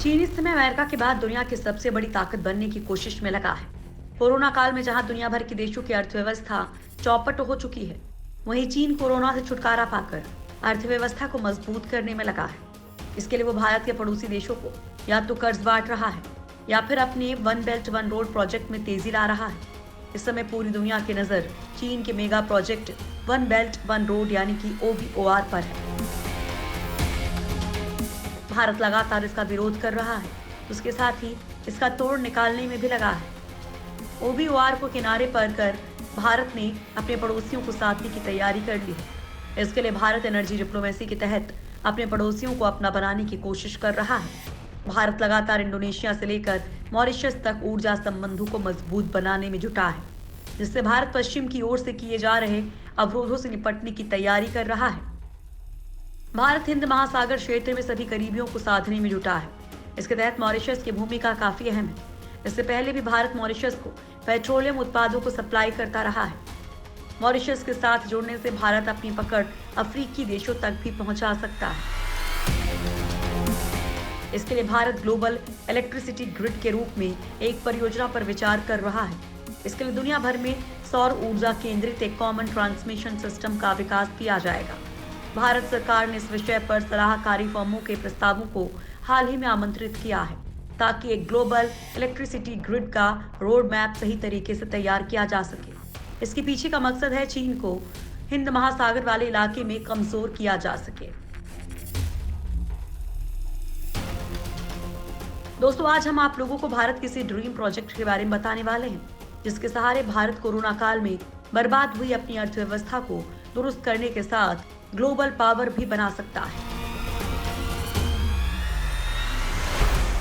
चीन इस समय अमेरिका के बाद दुनिया की सबसे बड़ी ताकत बनने की कोशिश में लगा है। कोरोना काल में जहां दुनिया भर के देशों की अर्थव्यवस्था चौपट हो चुकी है, वहीं चीन कोरोना से छुटकारा पाकर अर्थव्यवस्था को मजबूत करने में लगा है। इसके लिए वो भारत के पड़ोसी देशों को या तो कर्ज बांट रहा है या फिर अपने one belt one road project में तेजी ला रहा है। इस समय पूरी दुनिया की नजर चीन के mega project one belt one road यानी कि OBOR पर है। भारत लगातार इसका विरोध कर रहा है, उसके साथ ही इसका तोड़ निकालने में भी लगा है। OBOR को किनारे पर कर भारत ने अपने पड़ोसियों को साधने की तैयारी कर ली है। इसके लिए भारत एनर्जी डिप्लोमेसी के तहत अपने पड़ोसियों को अपना बनाने की कोशिश कर रहा है। भारत लगातार इंडोनेशिया से लेकर मॉरिशस तक ऊर्जा संबंधों को मजबूत बनाने में जुटा है, जिससे भारत पश्चिम की ओर से किए जा रहे अवरोधों से निपटने की तैयारी कर रहा है। भारत हिंद महासागर क्षेत्र में सभी करीबियों को साधने में जुटा है। इसके तहत मॉरिशस की भूमिका काफी अहम है। इससे पहले भी भारत मॉरिशस को पेट्रोलियम उत्पादों को सप्लाई करता रहा है। मॉरिशस के साथ जुड़ने से भारत अपनी पकड़ अफ्रीकी देशों तक भी पहुंचा सकता है। इसके लिए भारत ग्लोबल इलेक्ट्रिसिटी ग्रिड के रूप में एक परियोजना पर विचार कर रहा है। इसके लिए दुनिया भर में सौर ऊर्जा केंद्रित एक कॉमन ट्रांसमिशन सिस्टम का विकास किया जाएगा। भारत सरकार ने इस विषय पर सलाहकारी फर्मों के प्रस्तावों को हाल ही में आमंत्रित किया है, ताकि एक ग्लोबल इलेक्ट्रिसिटी ग्रिड का रोड मैप सही तरीके से तैयार किया जा सके। इसके पीछे का मकसद है चीन को हिंद महासागर वाले इलाके में कमजोर किया जा सके। दोस्तों, आज हम आप लोगों को भारत के इसी ड्रीम प्रोजेक्ट के बारे में बताने वाले हैं, जिसके सहारे भारत कोरोना काल में बर्बाद हुई अपनी अर्थव्यवस्था को दुरुस्त करने के साथ ग्लोबल पावर भी बना सकता है।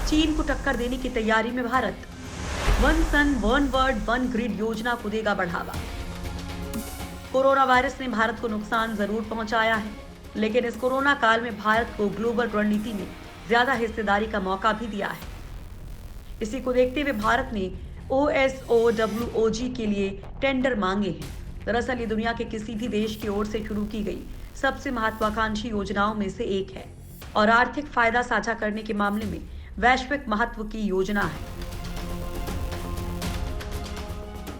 चीन को टक्कर देने की तैयारी में Bharat one sun one world one grid योजना को देगा बढ़ावा। कोरोना वायरस ने भारत को नुकसान जरूर पहुंचाया है, लेकिन इस कोरोना काल में भारत को ग्लोबल रणनीति में ज्यादा हिस्सेदारी का मौका भी दिया है। इसी को देखते हुए भारत ने OSOWOG के लिए टेंडर मांगे हैं। दरअसल ये दुनिया के किसी भी देश की ओर से शुरू की गई सबसे महत्वाकांक्षी योजनाओं में से एक है और आर्थिक फायदा साझा करने के मामले में वैश्विक महत्व की योजना है।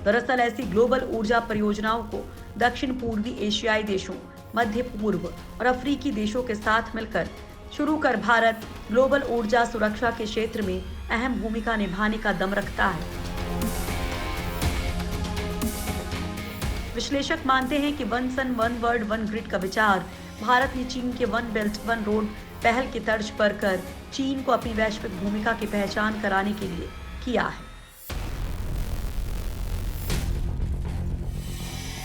दरअसल ऐसी ग्लोबल ऊर्जा परियोजनाओं को दक्षिण पूर्वी एशियाई देशों, मध्य पूर्व और अफ्रीकी देशों के साथ मिलकर शुरू कर भारत ग्लोबल ऊर्जा सुरक्षा के क्षेत्र में अहम भूमिका निभाने का दम रखता है। विश्लेषक मानते हैं कि one sun one world one grid का विचार भारत ने चीन के वन बेल्ट वन रोड पहल की तर्ज पर कर चीन को अपनी वैश्विक भूमिका की पहचान कराने के लिए किया है।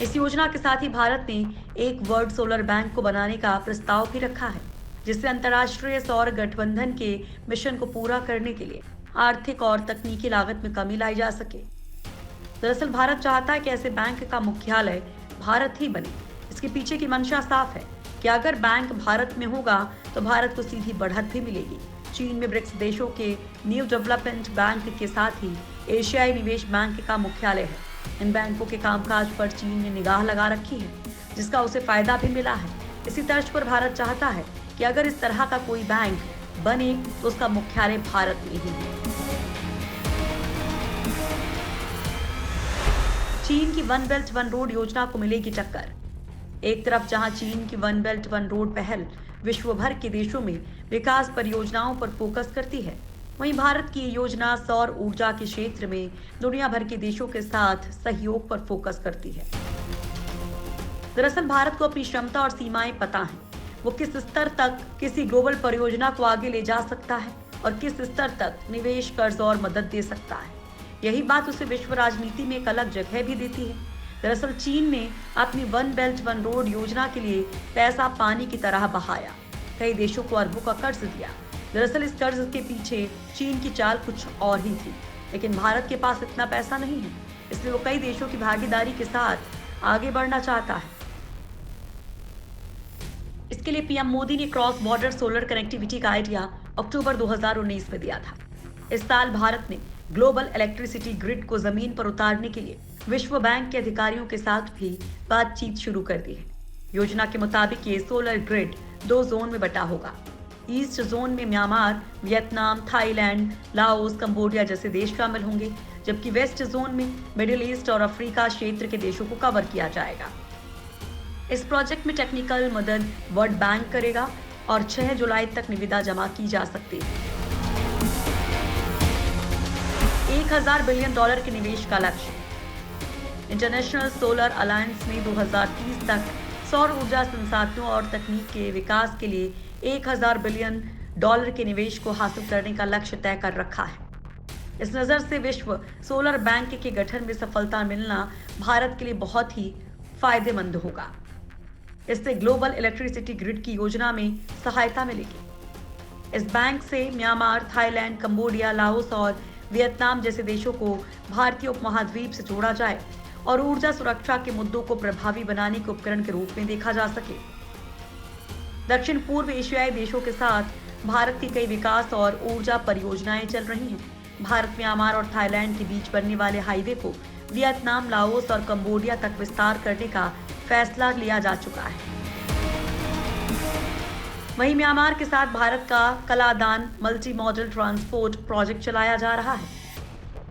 इस योजना के साथ ही भारत ने एक वर्ल्ड सोलर बैंक को बनाने का प्रस्ताव भी रखा है, जिससे अंतर्राष्ट्रीय सौर गठबंधन के मिशन को पूरा करने के लिए आर्थिक और तकनीकी लागत में कमी लाई जा सके। दरअसल भारत चाहता है कि ऐसे बैंक का मुख्यालय भारत ही बने। इसके पीछे की मंशा साफ है कि अगर बैंक भारत में होगा तो भारत को सीधी बढ़त भी मिलेगी। चीन में ब्रिक्स देशों के न्यू डेवलपमेंट बैंक के साथ ही एशियाई निवेश बैंक का मुख्यालय है। इन बैंकों के कामकाज पर चीन ने निगाह लगा रखी है, जिसका उसे फायदा भी मिला है। इसी तर्ज पर भारत चाहता है कि अगर इस तरह का कोई बैंक बने तो उसका मुख्यालय भारत में ही हो। चीन की वन बेल्ट वन रोड योजना को मिलेगी टक्कर। एक तरफ जहां चीन की वन बेल्ट वन रोड पहल विश्व भर के देशों में विकास परियोजनाओं पर फोकस करती है, वहीं भारत की ये योजना सौर ऊर्जा के क्षेत्र में दुनिया भर के देशों के साथ सहयोग पर फोकस करती है। दरअसल भारत को अपनी क्षमता और सीमाएं पता हैं। वो किस स्तर तक किसी ग्लोबल परियोजना को आगे ले जा सकता है और किस स्तर तक निवेश, कर्ज और मदद दे सकता है। यही बात उसे विश्व राजनीति में एक अलग जगह भी देती है। दरअसल चीन ने अपनी वन बेल्ट वन रोड योजना के लिए पैसा पानी की तरह बहाया, कई देशों को अरबों का कर्ज दिया। दरअसल इस कर्ज के पीछे चीन की चाल कुछ और ही थी, लेकिन भारत के पास इतना पैसा नहीं है, इसलिए वो कई देशों की भागीदारी के साथ आगे बढ़ना चाहता है। इसके लिए पीएम मोदी ने क्रॉस बॉर्डर सोलर कनेक्टिविटी का आइडिया अक्टूबर 2019 में दिया था। इस साल भारत ने ग्लोबल इलेक्ट्रिसिटी ग्रिड को जमीन पर उतारने के लिए विश्व बैंक के अधिकारियों के साथ भी बातचीत शुरू कर दी है। योजना के मुताबिक ये सोलर ग्रिड 2 जोन में बटा होगा। ईस्ट जोन में Myanmar, Vietnam, Thailand, Laos, Cambodia जैसे देश शामिल होंगे, जबकि वेस्ट जोन में मिडिल ईस्ट और अफ्रीका क्षेत्र के देशों को कवर किया जाएगा। इस प्रोजेक्ट में टेक्निकल मदद वर्ल्ड बैंक करेगा और 6 जुलाई तक निविदा जमा की जा सकती है। $1000 बिलियन के निवेश का लक्ष्य। इंटरनेशनल सोलर अलायंस ने 2030 तक सौर ऊर्जा संसाधनों और तकनीक के विकास के लिए $1000 बिलियन के निवेश को हासिल करने का लक्ष्य तय कर रखा है। इस नज़र से विश्व सोलर बैंक के गठन में सफलता मिलना भारत के लिए बहुत ही फायदेमंद होगा। इससे ग्लोबल इलेक्ट्रिसिटी ग्रिड की योजना में सहायता मिलेगी। इस बैंक से म्यांमार, थाईलैंड, कंबोडिया, लाओस और वियतनाम जैसे देशों को भारतीय उपमहाद्वीप से जोड़ा जाए और ऊर्जा सुरक्षा के मुद्दों को प्रभावी बनाने के उपकरण के रूप में देखा जा सके। दक्षिण पूर्व एशियाई देशों के साथ भारत की कई विकास और ऊर्जा परियोजनाएं चल रही हैं। भारत, म्यांमार और थाईलैंड के बीच बनने वाले हाईवे को वियतनाम, लाओस और कंबोडिया तक विस्तार करने का फैसला लिया जा चुका है। वहीं म्यांमार के साथ भारत का Kaladan multi modal transport project चलाया जा रहा है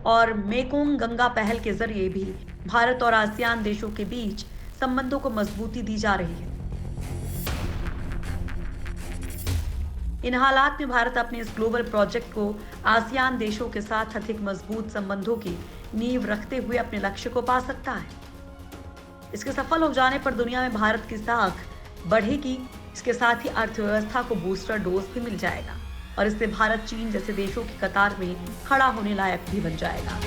और मेकोंग गंगा पहल के जरिए भी भारत और आसियान देशों के बीच संबंधों को मजबूती दी जा रही है। इन हालात में भारत अपने इस ग्लोबल प्रोजेक्ट को आसियान देशों के साथ अधिक मजबूत संबंधों की नींव रखते हुए अपने लक्ष्य को पा सकता है। इसके सफल हो जाने पर दुनिया में भारत की साख बढ़ेगी। इसके साथ ही अर्थव्यवस्था को बूस्टर डोज भी मिल जाएगा और इससे भारत चीन जैसे देशों की कतार में खड़ा होने लायक भी बन जाएगा।